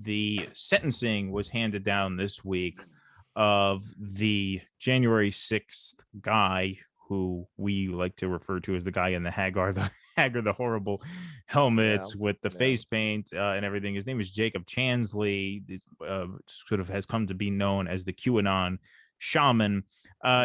the sentencing was handed down this week of the January 6th guy who we like to refer to as the guy in the Hagar, the horrible helmets with the face paint and everything. His name is Jacob Chansley. Sort of has come to be known as the QAnon Shaman.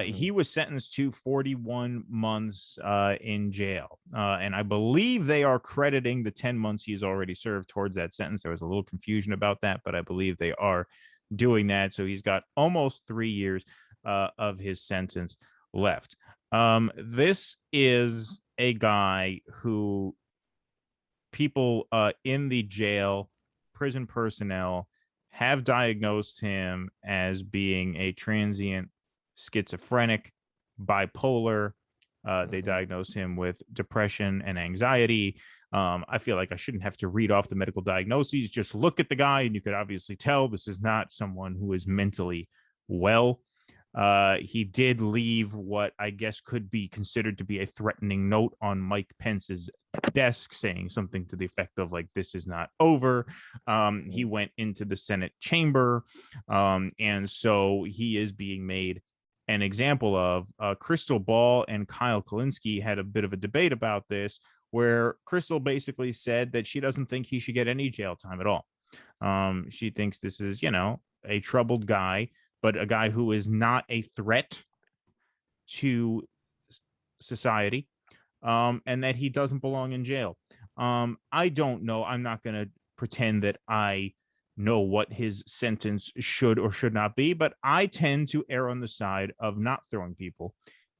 He was sentenced to 41 months in jail. And I believe they are crediting the 10 months he's already served towards that sentence. There was a little confusion about that, but I believe they are doing that. So he's got almost 3 years of his sentence left. This is a guy who people in the jail, prison personnel, have diagnosed him as being a transient schizophrenic, bipolar. They diagnose him with depression and anxiety. I feel like I shouldn't have to read off the medical diagnoses. Just look at the guy, and you could obviously tell this is not someone who is mentally well. He did leave what I guess could be considered to be a threatening note on Mike Pence's desk, saying something to the effect of like, this is not over. He went into the Senate chamber. And so he is being made an example of. Crystal Ball and Kyle Kulinski had a bit of a debate about this, where Crystal basically said that she doesn't think he should get any jail time at all. She thinks this is, a troubled guy, but a guy who is not a threat to society, and that he doesn't belong in jail. I don't know. I'm not going to pretend that I know what his sentence should or should not be, but I tend to err on the side of not throwing people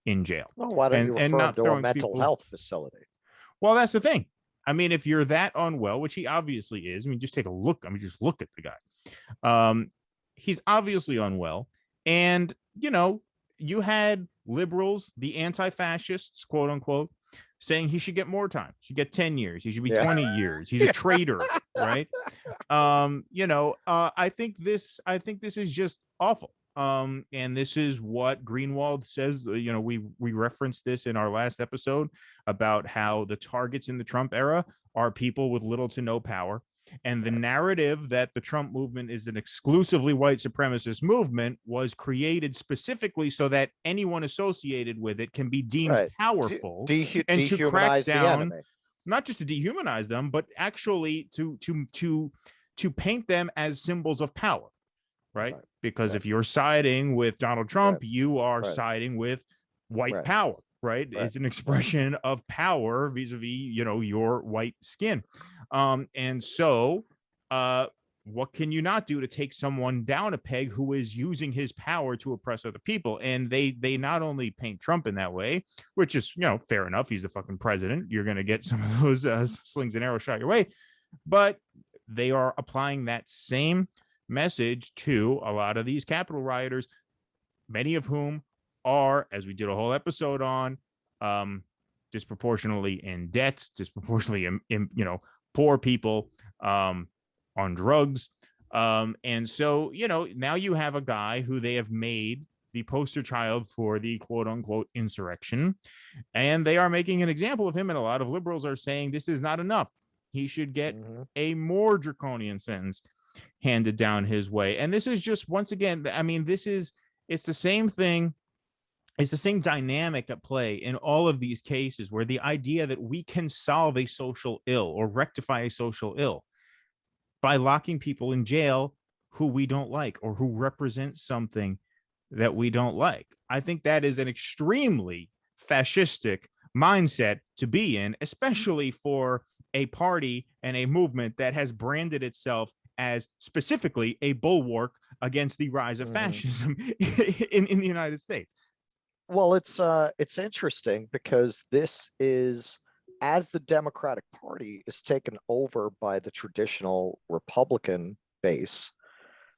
in jail. Well, why don't you refer him to a mental health facility? Well, that's the thing. I mean, if you're that unwell, which he obviously is, just take a look. Just look at the guy. He's obviously unwell. And, you had liberals, the anti-fascists, quote unquote, saying he should get more time. He should get 10 years. He should be 20 years. He's a traitor, right? I think this is just awful. And this is what Greenwald says. We referenced this in our last episode about how the targets in the Trump era are people with little to no power. And the narrative that the Trump movement is an exclusively white supremacist movement was created specifically so that anyone associated with it can be deemed powerful and to crack down, not just to dehumanize them, but actually to paint them as symbols of power, right? Because if you're siding with Donald Trump, you are siding with white power, right? It's an expression of power vis-a-vis, your white skin. And so what can you not do to take someone down a peg who is using his power to oppress other people? And they not only paint Trump in that way, which is, fair enough. He's the fucking president. You're going to get some of those slings and arrows shot your way. But they are applying that same message to a lot of these Capitol rioters, many of whom are, as we did a whole episode on, disproportionately in debt, disproportionately in poor people, on drugs. And so, now you have a guy who they have made the poster child for the quote unquote insurrection, and they are making an example of him. And a lot of liberals are saying this is not enough. He should get a more draconian sentence handed down his way. And this is just, once again, it's the same thing. It's the same dynamic at play in all of these cases, where the idea that we can solve a social ill or rectify a social ill by locking people in jail who we don't like or who represent something that we don't like. I think that is an extremely fascistic mindset to be in, especially for a party and a movement that has branded itself as specifically a bulwark against the rise of fascism in the United States. Well, it's interesting because this is, as the Democratic Party is taken over by the traditional Republican base,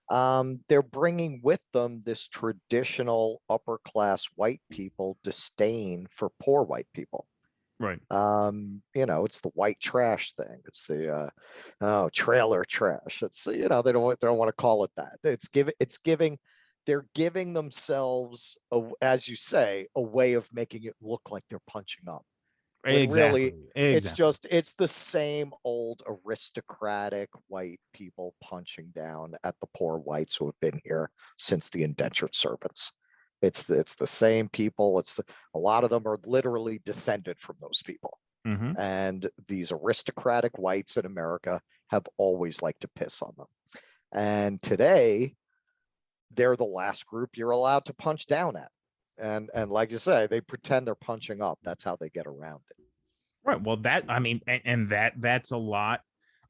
they're bringing with them this traditional upper class white people disdain for poor white people. Right. It's the white trash thing. It's the trailer trash. It's they don't want to call it that. They're giving themselves, as you say, a way of making it look like they're punching up. When really Exactly. it's the same old aristocratic white people punching down at the poor whites who have been here since the indentured servants. It's the same people. A lot of them are literally descended from those people. Mm-hmm. And these aristocratic whites in America have always liked to piss on them. And today, they're the last group you're allowed to punch down at. And like you say, they pretend they're punching up. That's how they get around it. Right. Well, that I mean, and that's a lot.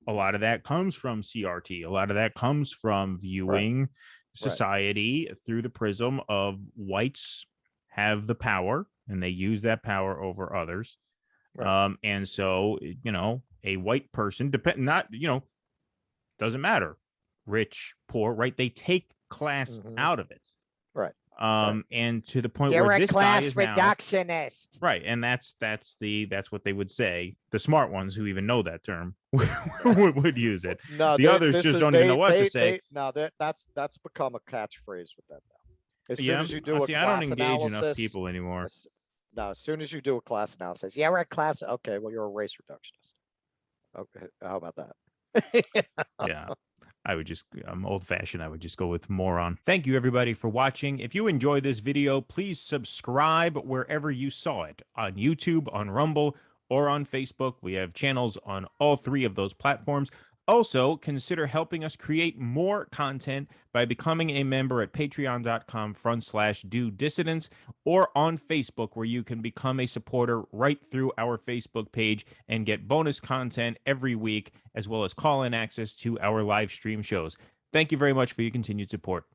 A lot of that comes from CRT. A lot of that comes from viewing Right. society through the prism of whites have the power and they use that power over others. Right. And so, a white person depend not, doesn't matter, rich, poor, right? They take class Mm-hmm. out of it. Right. Right. And to the point You're where a this guy class is now reductionist. right, and that's what they would say. The smart ones who even know that term would use it. No, The others just don't even know what to say. no, that's become a catchphrase with them now. As soon Yeah, as you do a see, I don't class engage enough analysis, people anymore. as soon as you do a class analysis, yeah, we're a class. Okay, well, you're a race reductionist. Okay, how about that? Yeah. I'm old fashioned. I would just go with moron. Thank you, everybody, for watching. If you enjoyed this video, please subscribe wherever you saw it on YouTube, on Rumble, or on Facebook. We have channels on all three of those platforms. Also, consider helping us create more content by becoming a member at patreon.com/do dissidents or on Facebook, where you can become a supporter right through our Facebook page and get bonus content every week, as well as call-in access to our live stream shows. Thank you very much for your continued support.